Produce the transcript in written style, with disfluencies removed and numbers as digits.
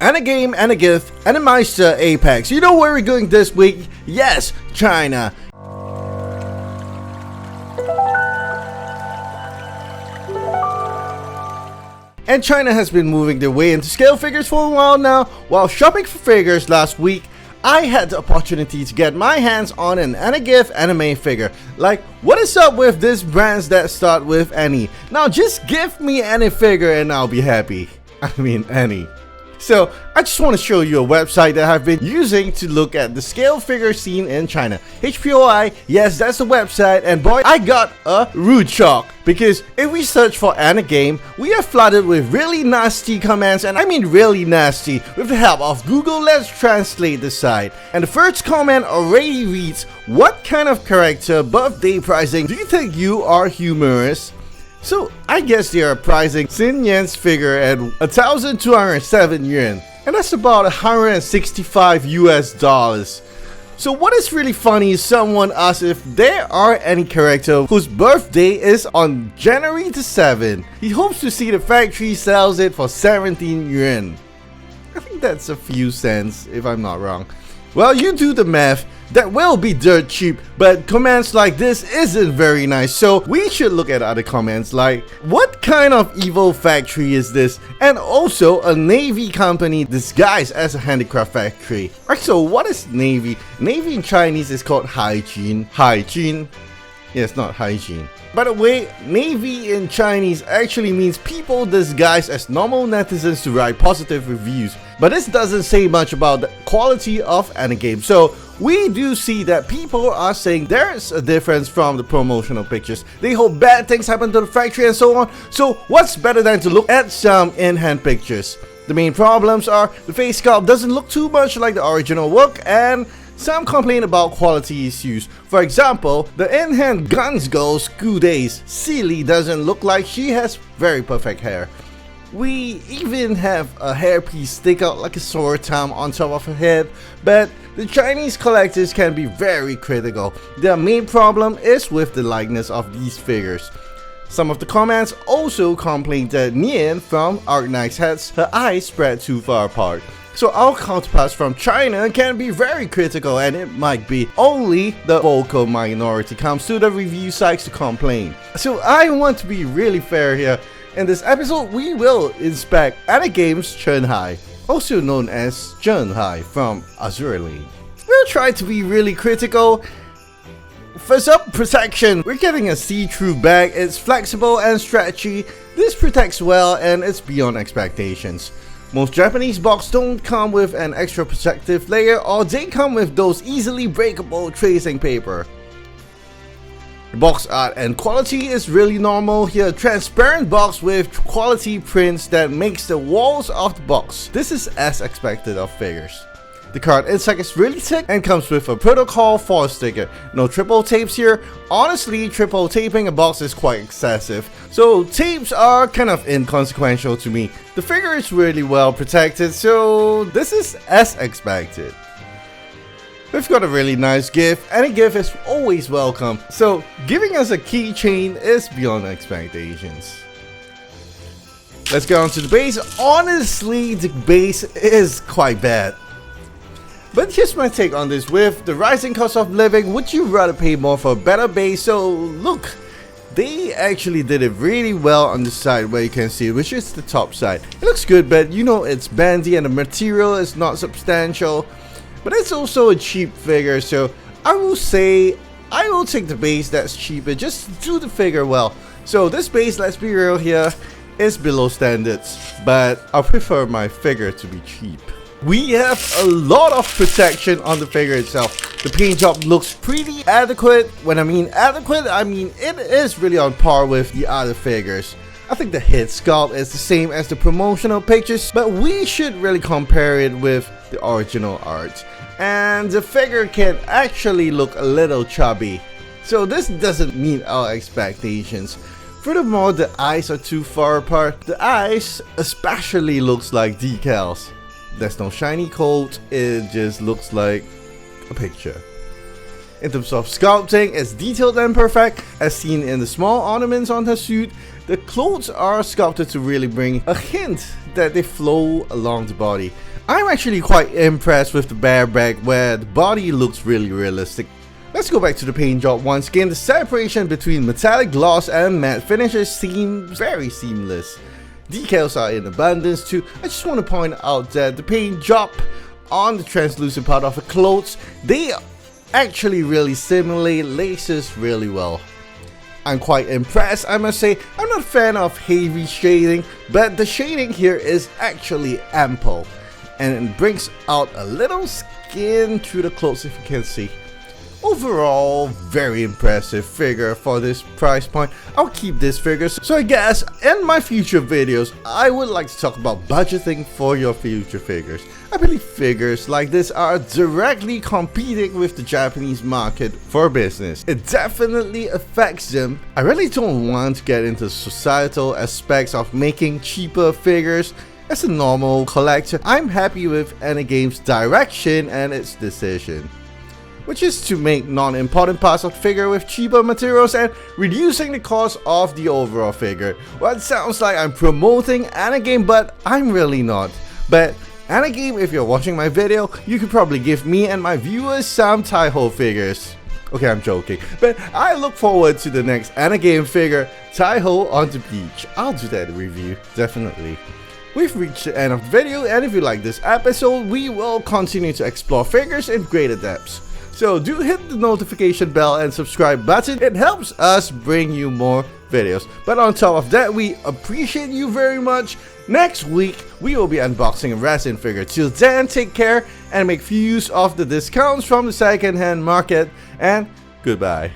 and a game, and a gift, and a Meister Apex. You know where we're going this week? Yes, China. And China has been moving their way into scale figures for a while now. While shopping for figures last week, I had the opportunity to get my hands on an AnyGIF anime figure. Like, what is up with these brands that start with any? Now just give me any figure and I'll be happy. I mean any. So I just want to show you a website that I've been using to look at the scale figure scene in China. HPOI, yes, that's the website, and boy, I got a rude shock. Because if we search for any game, we are flooded with really nasty comments, and I mean really nasty. With the help of Google, let's translate the site. And the first comment already reads, "What kind of character birthday pricing do you think you are humorous?" So I guess they are pricing Xin Yan's figure at 1,207 yuan, and that's about 165 US dollars. So what is really funny is someone asked if there are any character whose birthday is on January the 7th. He hopes to see the factory sells it for 17 yuan. I think that's a few cents if I'm not wrong. Well, you do the math. That will be dirt cheap, but comments like this isn't very nice, so we should look at other comments like, what kind of evil factory is this? And also a navy company disguised as a handicraft factory. Alright, so what is navy? Navy in Chinese is called hygiene. Hygiene? Yes, not hygiene. By the way, navy in Chinese actually means people disguised as normal netizens to write positive reviews. But this doesn't say much about the quality of any game. So we do see that people are saying there's a difference from the promotional pictures. They hope bad things happen to the factory and so on. So what's better than to look at some in-hand pictures? The main problems are the face sculpt doesn't look too much like the original work, and some complain about quality issues. For example, the in-hand guns girl School Days Silly doesn't look like she has very perfect hair. We even have a hairpiece stick out like a sore thumb on top of her head, but the Chinese collectors can be very critical. Their main problem is with the likeness of these figures. Some of the comments also complain that Nian from Arknights has her eyes spread too far apart. So our counterparts from China can be very critical, and it might be only the vocal minority comes to the review sites to complain. So I want to be really fair here. In this episode, we will inspect AnyGame's Chen Hai, also known as Chen Hai from Azur Lane. We'll try to be really critical. First up, protection. We're getting a see-through bag. It's flexible and stretchy. This protects well and it's beyond expectations. Most Japanese boxes don't come with an extra protective layer, or they come with those easily breakable tracing paper. The box art and quality is really normal here. Transparent box with quality prints that makes the walls of the box. This is as expected of figures. The card inside is really thick and comes with a protocol foil sticker. No triple tapes here. Honestly, triple taping a box is quite excessive, so tapes are kind of inconsequential to me. The figure is really well protected, so this is as expected. We've got a really nice gift. Any gift is always welcome, so giving us a keychain is beyond expectations. Let's get on to the base. Honestly, the base is quite bad. But here's my take on this. With the rising cost of living, would you rather pay more for a better base? So look, they actually did it really well on the side where you can see it, which is the top side. It looks good, but you know it's bendy and the material is not substantial. But it's also a cheap figure, so I will say I will take the base that's cheaper just to do the figure well. So this base, let's be real here, is below standards, but I prefer my figure to be cheap. We have a lot of protection on the figure itself. The paint job looks pretty adequate. When I mean adequate, I mean it is really on par with the other figures. I think the head sculpt is the same as the promotional pictures, but we should really compare it with the original art. And the figure can actually look a little chubby, so this doesn't meet our expectations. Furthermore, the eyes are too far apart. The eyes especially looks like decals. There's no shiny coat, it just looks like a picture. In terms of sculpting, it's detailed and perfect, as seen in the small ornaments on her suit. The clothes are sculpted to really bring a hint that they flow along the body. I'm actually quite impressed with the bare back where the body looks really realistic. Let's go back to the paint job once again. The separation between metallic gloss and matte finishes seems very seamless. Decals are in abundance too. I just want to point out that the paint job on the translucent part of the clothes, they actually really simulate laces really well. I'm quite impressed, I must say. I'm not a fan of heavy shading, but the shading here is actually ample and it brings out a little skin through the clothes, if you can see. Overall, very impressive figure for this price point. I'll keep this figure. So I guess in my future videos, I would like to talk about budgeting for your future figures. I believe figures like this are directly competing with the Japanese market for business. It definitely affects them. I really don't want to get into societal aspects of making cheaper figures. As a normal collector, I'm happy with Anygame's direction and its decision, which is to make non-important parts of the figure with cheaper materials and reducing the cost of the overall figure. Well, it sounds like I'm promoting Anagame, but I'm really not. But Anagame, if you're watching my video, you could probably give me and my viewers some Taihou figures. Okay, I'm joking, but I look forward to the next Anagame figure, Taihou on the beach. I'll do that review, definitely. We've reached the end of the video, and if you like this episode, we will continue to explore figures in greater depths. So do hit the notification bell and subscribe button. It helps us bring you more videos. But on top of that, we appreciate you very much. Next week, we will be unboxing a resin figure. Till then, take care and make use of the discounts from the second-hand market. And goodbye.